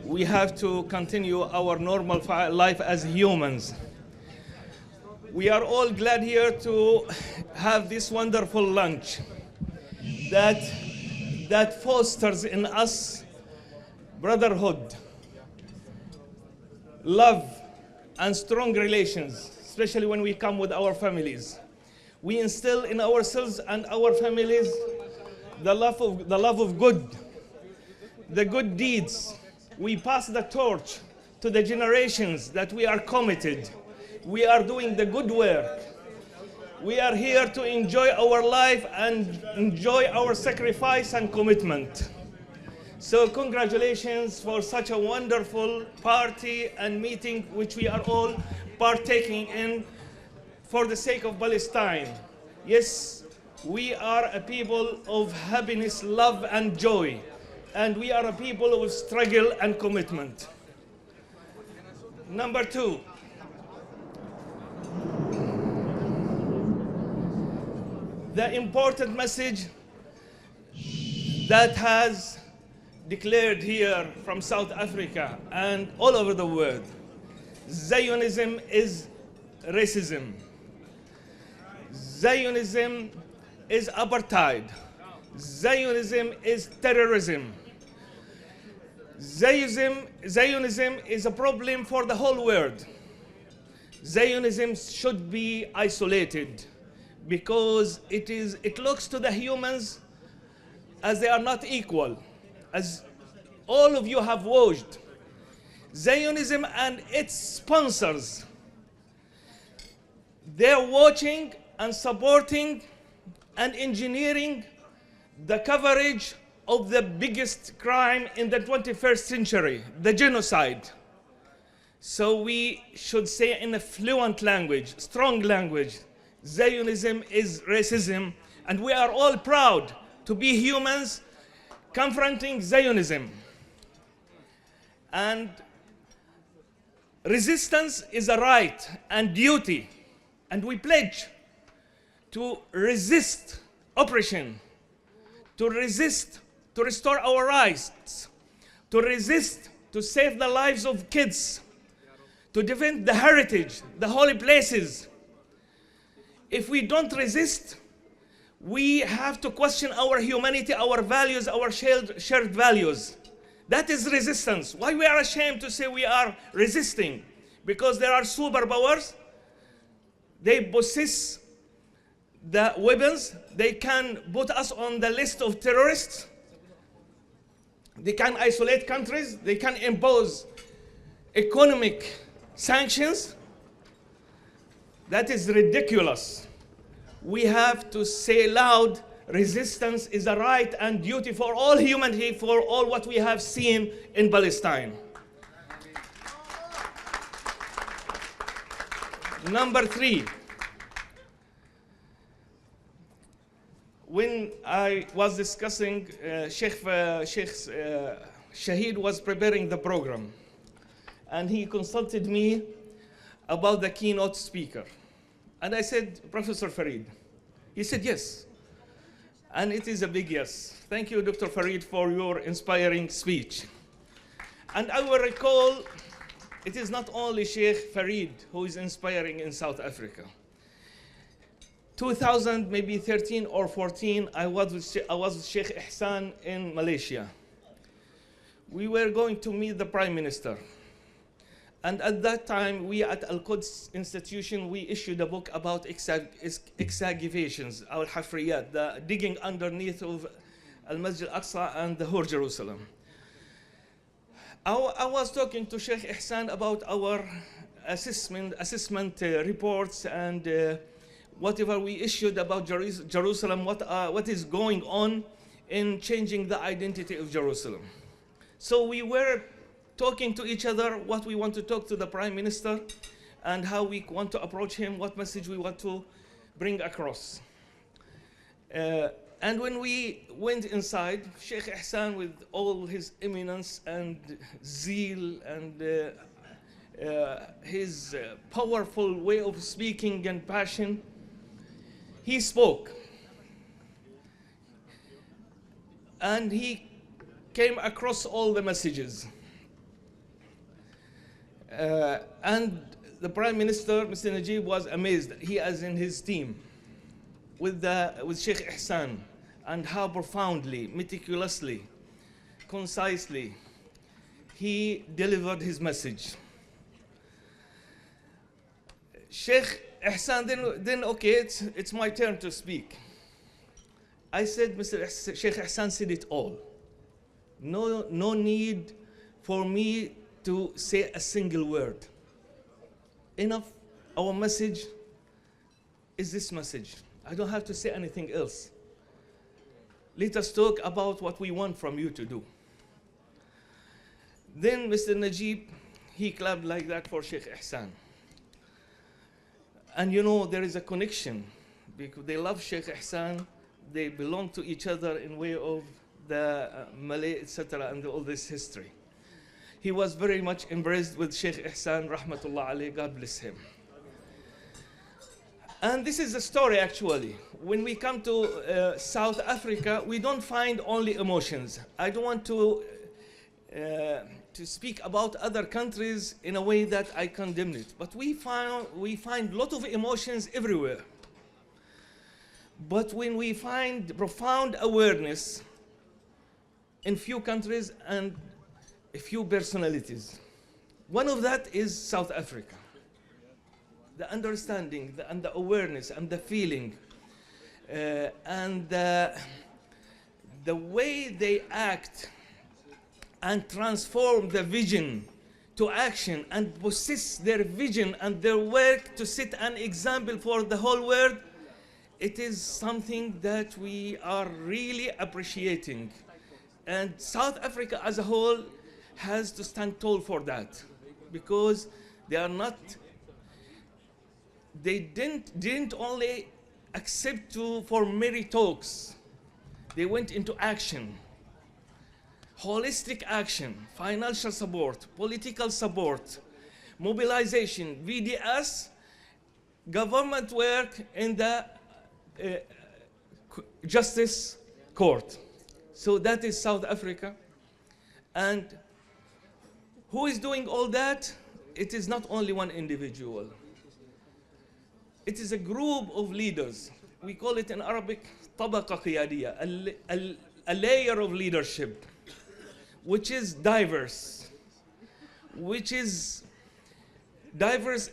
we have to continue our normal life as humans. We are all glad here to have this wonderful lunch that fosters in us brotherhood, love, and strong relations, especially when we come with our families. We instill in ourselves and our families the love of good, the good deeds. We pass the torch to the generations that we are committed. We are doing the good work. We are here to enjoy our life and enjoy our sacrifice and commitment. So congratulations for such a wonderful party and meeting which we are all partaking in for the sake of Palestine. Yes, we are a people of happiness, love, and joy. And we are a people of struggle and commitment. Number two, the important message that has declared here from South Africa and all over the world. Zionism is racism. Zionism is apartheid. Zionism is terrorism. Zionism is a problem for the whole world. Zionism should be isolated because it looks to the humans as they are not equal, as all of you have watched. Zionism and its sponsors, they're watching and supporting and engineering the coverage of the biggest crime in the 21st century, the genocide. So we should say in a fluent language, strong language, Zionism is racism, and we are all proud to be humans confronting Zionism. And resistance is a right and duty, and we pledge to resist oppression, to resist to restore our rights, to resist to save the lives of kids, to defend the heritage, the holy places. If we don't resist, we have to question our humanity, our values, our shared values. That is resistance. Why we are ashamed to say we are resisting? Because there are superpowers. They possess the weapons. They can put us on the list of terrorists. They can isolate countries. They can impose economic sanctions. That is ridiculous. We have to say loud, resistance is a right and duty for all humanity, for all what we have seen in Palestine. Number three, when I was discussing, Sheikh Shahid was preparing the program, and he consulted me about the keynote speaker. And I said, Professor Farid. He said, yes. And it is a big yes. Thank you, Dr. Farid, for your inspiring speech. And I will recall, it is not only Sheikh Farid who is inspiring in South Africa. 2000, maybe 13 or 14, I was with Sheikh Ihsan in Malaysia. We were going to meet the Prime Minister. And at that time, we at Al-Quds Institution, we issued a book about excavations, al-hafriyat, the digging underneath of Al-Masjid Al-Aqsa and the whole Jerusalem. I was talking to Sheikh Ihsan about our assessment reports and whatever we issued about Jerusalem, what is going on in changing the identity of Jerusalem. So we were talking to each other what we want to talk to the Prime Minister and how we want to approach him, what message we want to bring across. And when we went inside, Sheikh Ihsan, with all his eminence and zeal and his powerful way of speaking and passion, he spoke. And he came across all the messages. And the Prime Minister, Mr. Najib, was amazed, he as in his team, with Sheikh Ihsan, and how profoundly, meticulously, concisely, he delivered his message. Sheikh Ihsan, then okay, it's my turn to speak. I said, Sheikh Ihsan said it all. No need for me to say a single word. Enough, our message is this message. I don't have to say anything else. Let us talk about what we want from you to do. Then Mr. Najib, he clapped like that for Sheikh Ihsan. And you know, there is a connection, because they love Sheikh Ihsan, they belong to each other in way of the Malay, etc., and all this history. He was very much embraced with Sheikh Ihsan, rahmatullah alayhi, God bless him. And this is the story, actually. When we come to South Africa, we don't find only emotions. I don't want to speak about other countries in a way that I condemn it. But we find a lot of emotions everywhere. But when we find profound awareness in few countries and a few personalities, one of that is South Africa. The understanding and the awareness and the feeling and the way they act and transform the vision to action and possess their vision and their work to set an example for the whole world, it is something that we are really appreciating. And South Africa as a whole has to stand tall for that, because they didn't only accept for merry talks. They went into action. Holistic action, financial support, political support, mobilization, VDS, government work in the justice court. So that is South Africa. And who is doing all that? It is not only one individual. It is a group of leaders. We call it in Arabic, طبقة قيادية, a layer of leadership, which is diverse,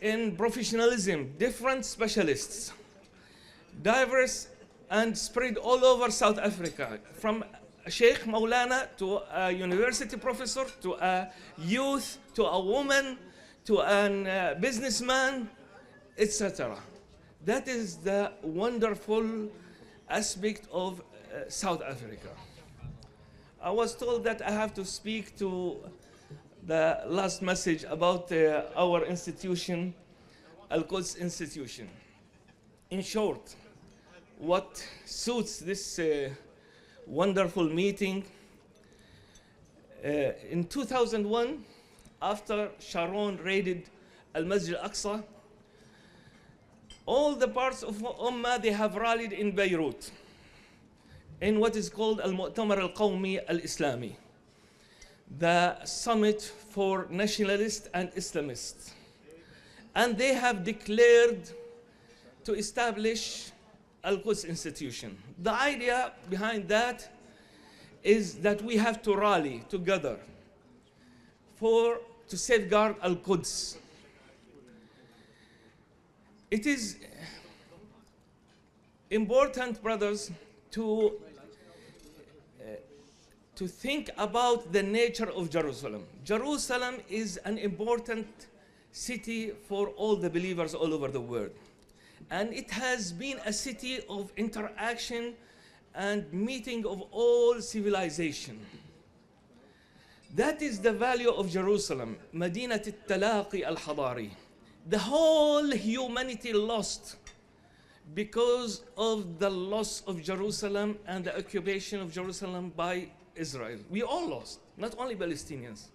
in professionalism, different specialists, diverse and spread all over South Africa, from a Sheikh Maulana to a university professor, to a youth, to a woman, to a businessman, etc. That is the wonderful aspect of South Africa. I was told that I have to speak to the last message about our institution, Al-Quds Institution. In short, what suits this wonderful meeting, in 2001, after Sharon raided Al-Masjid Al-Aqsa, all the parts of Ummah, they have rallied in Beirut, in what is called Al-Mu'tamar Al-Qawmi Al-Islami, the summit for nationalists and Islamists. And they have declared to establish Al-Quds Institution. The idea behind that is that we have to rally together to safeguard Al-Quds. It is important, brothers, to think about the nature of Jerusalem. Jerusalem is an important city for all the believers all over the world. And it has been a city of interaction and meeting of all civilization. That is the value of Jerusalem, Madinat al-Talaqi al-Hadari. The whole humanity lost because of the loss of Jerusalem and the occupation of Jerusalem by Israel. We all lost, not only Palestinians,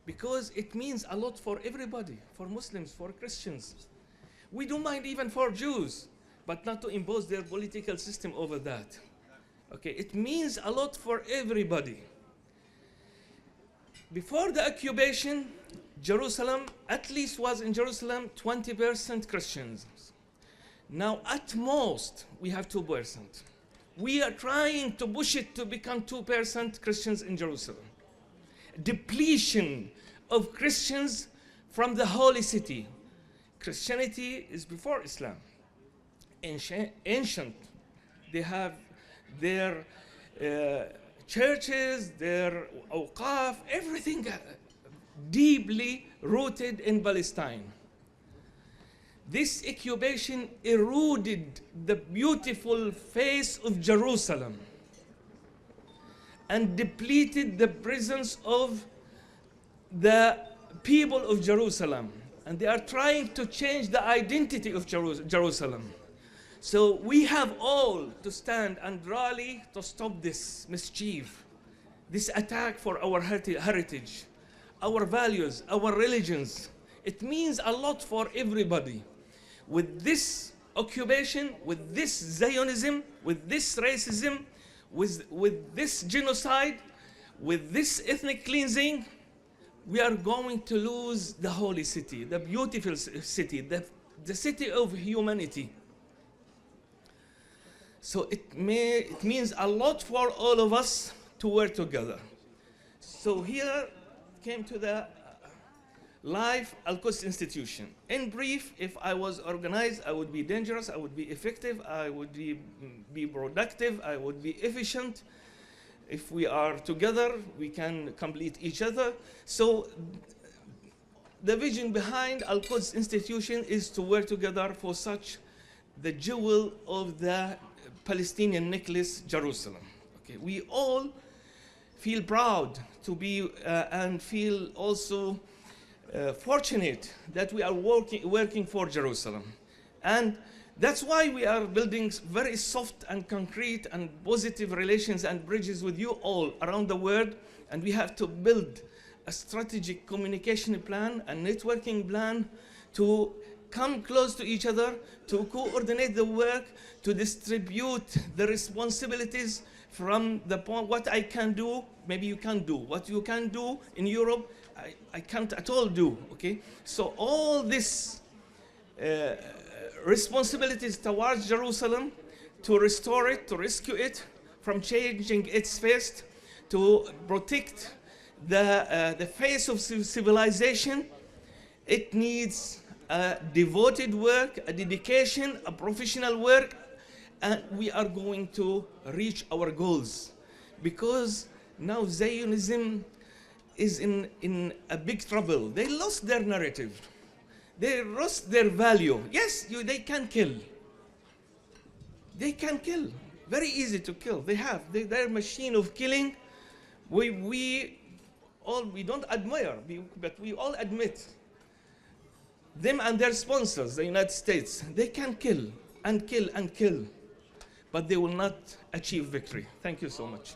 because it means a lot for everybody, for Muslims, for Christians. We don't mind even for Jews, but not to impose their political system over that. Okay, it means a lot for everybody. Before the occupation, Jerusalem, at least was in Jerusalem 20% Christians. Now, at most, we have 2%. We are trying to push it to become 2% Christians in Jerusalem. Depletion of Christians from the holy city. Christianity is before Islam. Ancient. They have their churches, their awqaf, everything deeply rooted in Palestine. This occupation eroded the beautiful face of Jerusalem and depleted the presence of the people of Jerusalem. And they are trying to change the identity of Jerusalem. So we have all to stand and rally to stop this mischief, this attack for our heritage, our values, our religions. It means a lot for everybody. With this occupation, with this Zionism, with this racism, with this genocide, with this ethnic cleansing, we are going to lose the holy city, the beautiful city, the city of humanity. So it means a lot for all of us to work together. So here came to the Life Al-Quds Institution. In brief, if I was organized, I would be dangerous, I would be effective, I would be productive, I would be efficient. If we are together, we can complete each other. So the vision behind Al-Quds Institution is to work together for such the jewel of the Palestinian necklace, Jerusalem. Okay, we all feel proud to be and feel also fortunate that we are working for Jerusalem. And that's why we are building very soft and concrete and positive relations and bridges with you all around the world. And we have to build a strategic communication plan, a networking plan to come close to each other, to coordinate the work, to distribute the responsibilities from the point what I can do, maybe you can do. What you can do in Europe, I can't at all do, okay? So all this responsibilities towards Jerusalem to restore it, to rescue it from changing its face, to protect the face of civilization, it needs a devoted work, a dedication, a professional work, and we are going to reach our goals. Because now Zionism is in a big trouble. They lost their narrative. They lost their value. Yes, they can kill. They can kill. Very easy to kill. They have. They're a machine of killing. We don't admire, but we all admit them and their sponsors, the United States, they can kill and kill and kill, but they will not achieve victory. Thank you so much.